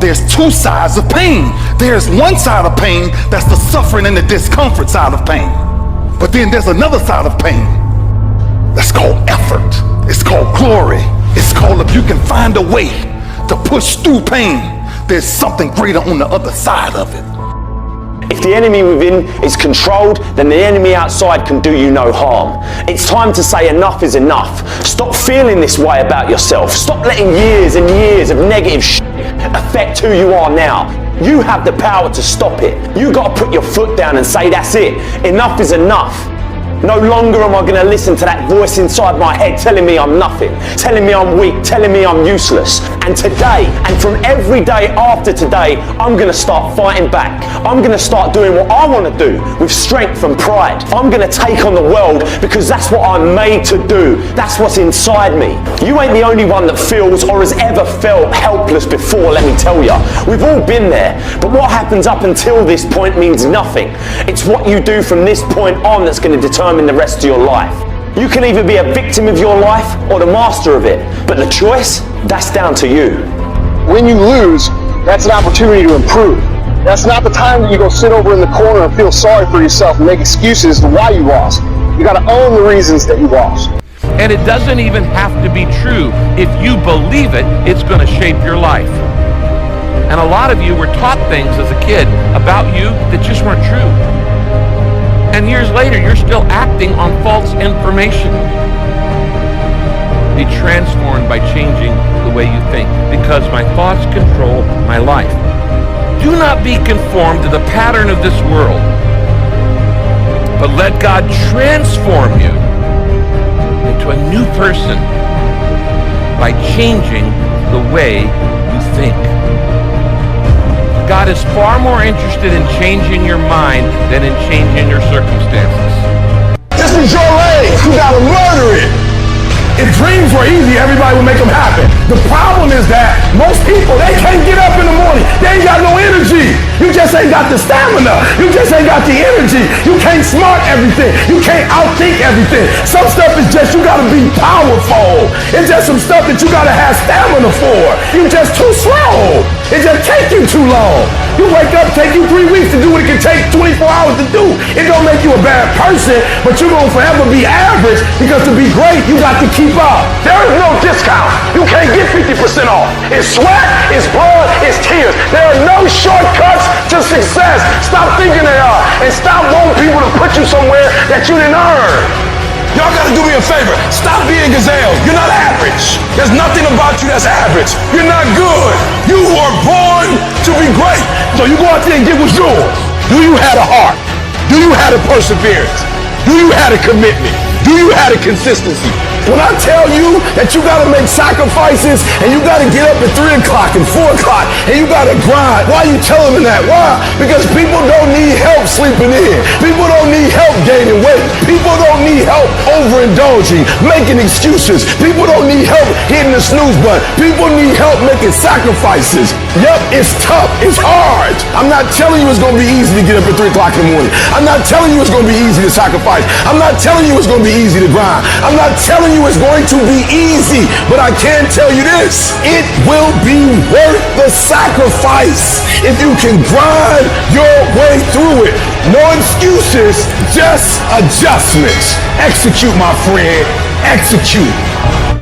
there's two sides of pain. There's one side of pain that's the suffering and the discomfort side of pain. But then there's another side of pain that's called effort. It's called glory. It's called if you can find a way to push through pain, there's something greater on the other side of it. If the enemy within is controlled, then the enemy outside can do you no harm. It's time to say enough is enough. Stop feeling this way about yourself. Stop letting years and years of negative affect who you are now. You have the power to stop it. You got to put your foot down and say that's it. Enough is enough. No longer am I going to listen to that voice inside my head telling me I'm nothing, telling me I'm weak, telling me I'm useless. And today, and from every day after today, I'm going to start fighting back. I'm going to start doing what I want to do with strength and pride. I'm going to take on the world because that's what I'm made to do. That's what's inside me. You ain't the only one that feels or has ever felt helpless before, let me tell you. We've all been there. But what happens up until this point means nothing. It's what you do from this point on that's going to determine the rest of your life. You can either be a victim of your life or the master of it, but the choice, that's down to you. When you lose, that's an opportunity to improve. That's not the time that you go sit over in the corner and feel sorry for yourself and make excuses to why you lost. You got to own the reasons that you lost. And it doesn't even have to be true. If you believe it, it's going to shape your life. And a lot of you were taught things as a kid about you that just weren't true. And years later, you're still acting on false information. Be transformed by changing the way you think, because my thoughts control my life. Do not be conformed to the pattern of this world, but let God transform you into a new person by changing the way you think. God is far more interested in changing your mind than in changing your circumstances. This is your lane. You gotta murder it. If dreams were easy, everybody would make them happen. The problem is that most people, they can't get up in the morning. They ain't got no energy. You just ain't got the stamina. You just ain't got the energy. You can't smart everything. You can't outthink everything. Some stuff is just, you gotta be powerful. It's just some stuff that you gotta have stamina for. You just too slow. It just take you too long. You wake up, take you 3 weeks to do what it can take 24 hours to do. It don't make you a bad person, but you're gonna forever be average, because to be great, you got to keep up. There is no discount. You can't get 50% off. It's sweat, it's blood, it's tears. There are no shortcuts to success. Stop thinking they are, and stop wanting people to put you somewhere that you didn't earn. Y'all gotta do me a favor. Stop being gazelles. You're not average. There's nothing about you that's average. You're not good. You were born to be great. So you go out there and get what's yours. Do you have a heart? Do you have a perseverance? Do you have a commitment? Do you have a consistency? When I tell you that you gotta make sacrifices and you gotta get up at 3 o'clock and 4 o'clock and you gotta grind, why are you telling them that? Why? Because people don't need help sleeping in. People don't need help gaining weight. People don't need help overindulging, making excuses. People don't need help hitting the snooze button. People need help making sacrifices. Yep, it's tough. It's hard. I'm not telling you it's gonna be easy to get up at 3 o'clock in the morning. I'm not telling you it's gonna be easy to sacrifice. I'm not telling you it's gonna be easy to grind. I'm not telling you it's going to be easy, but I can tell you this: it will be worth the sacrifice if you can grind your way through it. No excuses, just adjustments. Execute, my friend, execute.